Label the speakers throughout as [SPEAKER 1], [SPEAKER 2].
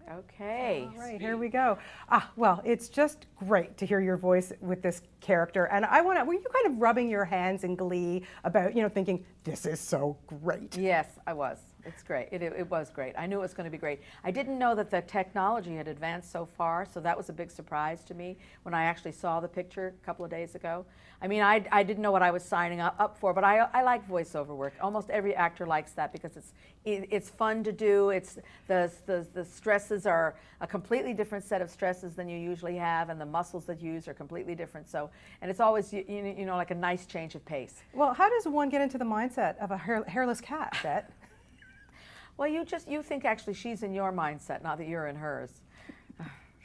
[SPEAKER 1] Okay.
[SPEAKER 2] All right, here we go. Well, it's just great to hear your voice with this character. And were you kind of rubbing your hands in glee about, thinking, this is so great?
[SPEAKER 1] Yes, I was. It's great. It was great. I knew it was going to be great. I didn't know that the technology had advanced so far, so that was a big surprise to me when I actually saw the picture a couple of days ago. I mean, I didn't know what I was signing up for, but I like voiceover work. Almost every actor likes that because it's fun to do. It's the stresses are a completely different set of stresses than you usually have, and the muscles that you use are completely different. So, and it's always like a nice change of pace.
[SPEAKER 2] Well, how does one get into the mindset of a hairless cat, Bette?
[SPEAKER 1] Well, you think actually she's in your mindset, not that you're in hers.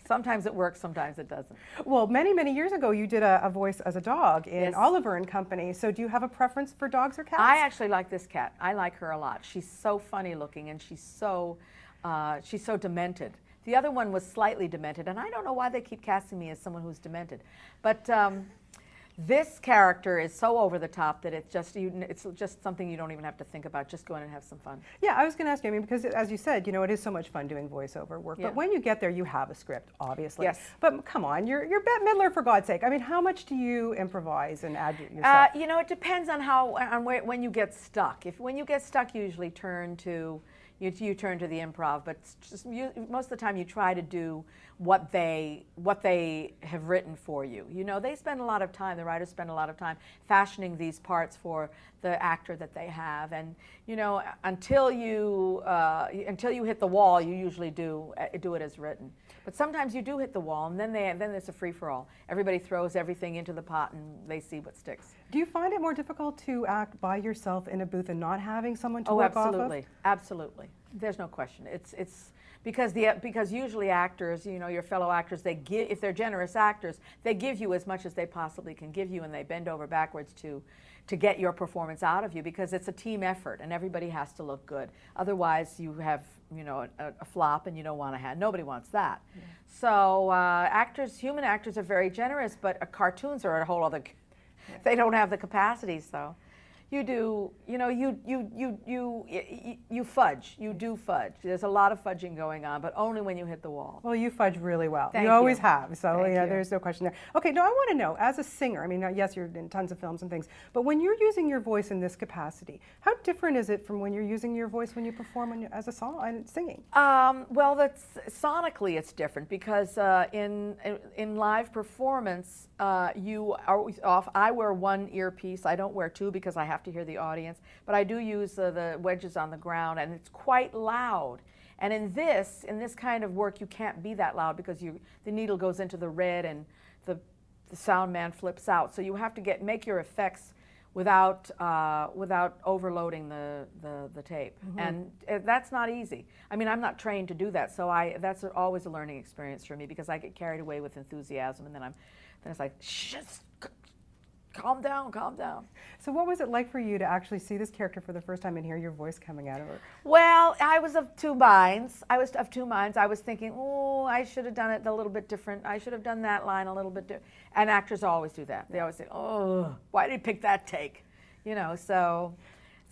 [SPEAKER 1] Sometimes it works, sometimes it doesn't.
[SPEAKER 2] Well, many, many years ago, you did a voice as a dog in
[SPEAKER 1] Yes.
[SPEAKER 2] Oliver and Company. So do you have a preference for dogs or cats?
[SPEAKER 1] I actually like this cat. I like her a lot. She's so funny looking, and she's so demented. The other one was slightly demented, and I don't know why they keep casting me as someone who's demented. But this character is so over the top that it's just something you don't even have to think about. Just go in and have some fun.
[SPEAKER 2] Yeah, I was going to ask you, because as you said, it is so much fun doing voiceover work.
[SPEAKER 1] Yeah.
[SPEAKER 2] But when you get there, you have a script, obviously.
[SPEAKER 1] Yes.
[SPEAKER 2] But come on, you're Bette Midler, for God's sake. I mean, how much do you improvise and add yourself?
[SPEAKER 1] It depends on when you get stuck. When you get stuck, you usually turn to the improv. But most of the time, you try to do what they have written for you. They spend a lot of time. The writers spend a lot of time fashioning these parts for the actor that they have, and until you hit the wall, you usually do it as written. But sometimes you do hit the wall, and then it's a free-for-all. Everybody throws everything into the pot, and they see what sticks.
[SPEAKER 2] Do you find it more difficult to act by yourself in a booth and not having someone to work off of?
[SPEAKER 1] Absolutely. There's no question. It's because usually actors, your fellow actors, if they're generous actors, they give you as much as they possibly can give you, and they bend over backwards to get your performance out of you, because it's a team effort and everybody has to look good. Otherwise, you have a flop, and you don't want to have. Nobody wants that. Yeah. So human actors are very generous, but cartoons are a whole other. Yeah. They don't have the capacity, so. You do, you fudge. You do fudge. There's a lot of fudging going on, but only when you hit the wall.
[SPEAKER 2] Well, you fudge really well.
[SPEAKER 1] Thank
[SPEAKER 2] you
[SPEAKER 1] you.
[SPEAKER 2] Always have. So
[SPEAKER 1] Thank you.
[SPEAKER 2] There's no question there. Okay, now I want to know, as a singer, I mean, yes, you're in tons of films and things, but when you're using your voice in this capacity, how different is it from when you're using your voice when you perform as a song and singing?
[SPEAKER 1] Well, sonically it's different, because in live performance, you are always off. I wear one earpiece. I don't wear two because I have to hear the audience. But I do use the wedges on the ground, and it's quite loud. And in this kind of work, you can't be that loud because the needle goes into the red, and the sound man flips out. So you have to make your effects without overloading the tape, mm-hmm. And that's not easy. I mean, I'm not trained to do that, so that's always a learning experience for me, because I get carried away with enthusiasm, and then it's like, just calm down.
[SPEAKER 2] So what was it like for you to actually see this character for the first time and hear your voice coming out of her?
[SPEAKER 1] Well, I was of two minds. I was thinking, oh, I should have done it a little bit different. I should have done that line a little bit different. And actors always do that. They always say, oh, why did he pick that take? So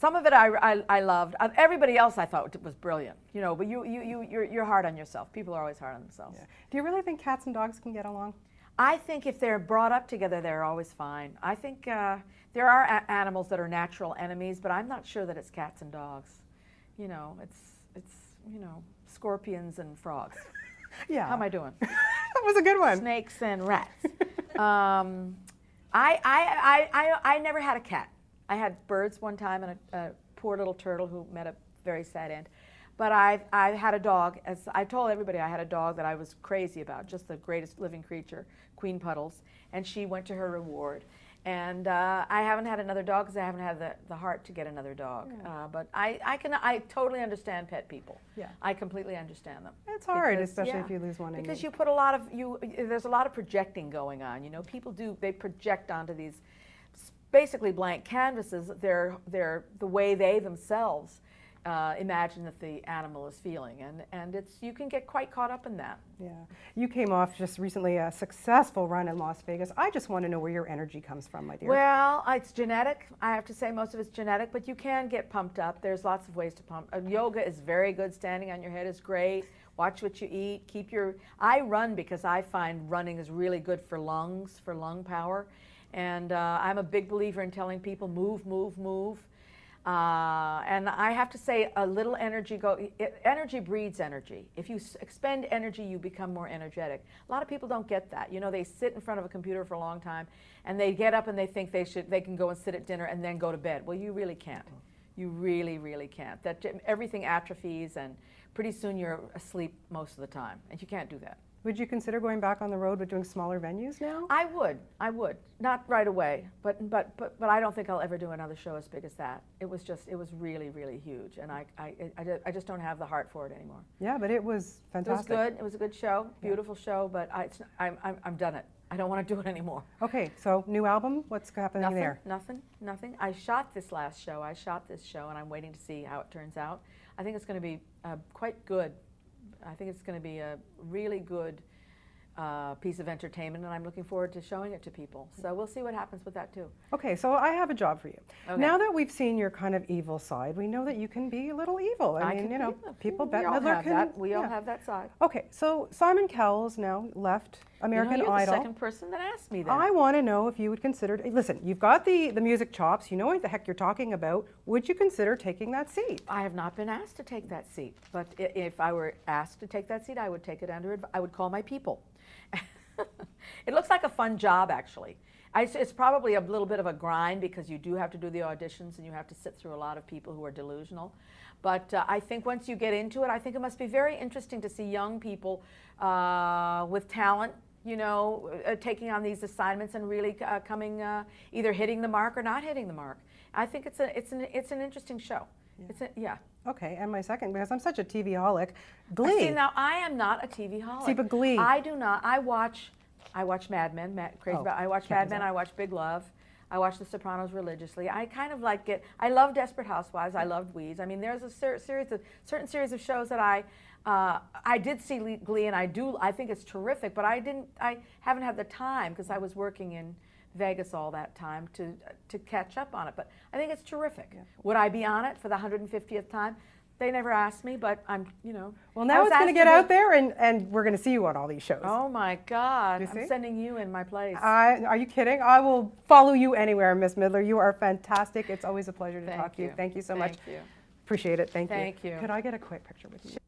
[SPEAKER 1] some of it I loved. Everybody else I thought was brilliant. But you're hard on yourself. People are always hard on themselves.
[SPEAKER 2] Yeah. Do you really think cats and dogs can get along?
[SPEAKER 1] I think if they're brought up together, they're always fine. I think there are animals that are natural enemies, but I'm not sure that it's cats and dogs. It's scorpions and frogs.
[SPEAKER 2] Yeah.
[SPEAKER 1] How am I doing?
[SPEAKER 2] That was a good one.
[SPEAKER 1] Snakes and rats. I never had a cat. I had birds one time, and a poor little turtle who met a very sad end. But I had a dog. As I told everybody, I had a dog that I was crazy about, just the greatest living creature, Queen Puddles, and she went to her reward. And I haven't had another dog because I haven't had the heart to get another dog. Yeah. But I totally understand pet people.
[SPEAKER 2] Yeah.
[SPEAKER 1] I completely understand them.
[SPEAKER 2] It's hard, especially if you lose one.
[SPEAKER 1] Because you put there's a lot of projecting going on. People they project onto these basically blank canvases. They're the way they themselves imagine that the animal is feeling, and you can get quite caught up in that.
[SPEAKER 2] Yeah, you came off just recently a successful run in Las Vegas. I just want to know where your energy comes from, my dear.
[SPEAKER 1] Well, it's genetic. I have to say most of it's genetic, but you can get pumped up. There's lots of ways to pump. Yoga is very good. Standing on your head is great. Watch what you eat. I run because I find running is really good for lungs, for lung power. And I'm a big believer in telling people move, move, move. And I have to say, a little energy energy breeds energy. If you expend energy, you become more energetic. A lot of people don't get that. You know, they sit in front of a computer for a long time, and they get up and they think they can go and sit at dinner and then go to bed. Well, you really can't. You really, really can't. Everything atrophies, and pretty soon you're asleep most of the time, and you can't do that.
[SPEAKER 2] Would you consider going back on the road but doing smaller venues now?
[SPEAKER 1] I would. Not right away, but I don't think I'll ever do another show as big as that. It was really, really huge, and I just don't have the heart for it anymore.
[SPEAKER 2] Yeah, but it was fantastic.
[SPEAKER 1] It was good. It was a good show, beautiful show, but I'm done it. I don't want to do it anymore.
[SPEAKER 2] Okay, so new album, what's happening there?
[SPEAKER 1] Nothing. I shot this last show. I shot this show, and I'm waiting to see how it turns out. I think it's going to be quite good. I think it's going to be a really good piece of entertainment, and I'm looking forward to showing it to people. So we'll see what happens with that too.
[SPEAKER 2] Okay, so I have a job for you.
[SPEAKER 1] Okay.
[SPEAKER 2] Now that we've seen your kind of evil side, we know that you can be a little evil. I mean, you know, people, Bette Midler can.
[SPEAKER 1] We all have that side.
[SPEAKER 2] Okay, so Simon Cowell's now left American
[SPEAKER 1] you're
[SPEAKER 2] Idol.
[SPEAKER 1] the second person that asked me that.
[SPEAKER 2] I want to know if you would consider, listen, you've got the music chops, you know what the heck you're talking about. Would you consider taking that seat?
[SPEAKER 1] I have not been asked to take that seat, but if I were asked to take that seat, I would take it I would call my people. It looks like a fun job, actually. It's probably a little bit of a grind because you do have to do the auditions and you have to sit through a lot of people who are delusional. But I think once you get into it, I think it must be very interesting to see young people with talent, you know, taking on these assignments and really coming, either hitting the mark or not hitting the mark. I think it's an interesting show. Yeah.
[SPEAKER 2] Okay, and my second, because I'm such a TV-holic, Glee.
[SPEAKER 1] See, now I am not a TV-holic.
[SPEAKER 2] See, but Glee.
[SPEAKER 1] I do not. I watch Mad Men. I watch Mad Men. I watch Big Love. I watch The Sopranos religiously. I kind of like it. I love Desperate Housewives. I loved Weeds. I mean, there's a certain series of shows that I did see Glee, and I think it's terrific. But I haven't had the time because I was working in Vegas all that time to catch up on it. But I think it's terrific. Yeah. Would I be on it for the 150th time? They never asked me, but I'm, you know.
[SPEAKER 2] Well, now it's going to get out there, and we're going to see you on all these shows.
[SPEAKER 1] Oh my God! I'm sending you in my place.
[SPEAKER 2] Are you kidding? I will follow you anywhere, Miss Midler. You are fantastic. It's always a pleasure to talk to you. Thank you so much.
[SPEAKER 1] Thank you.
[SPEAKER 2] Appreciate it. Thank you.
[SPEAKER 1] Thank you.
[SPEAKER 2] Could I get a quick picture with you?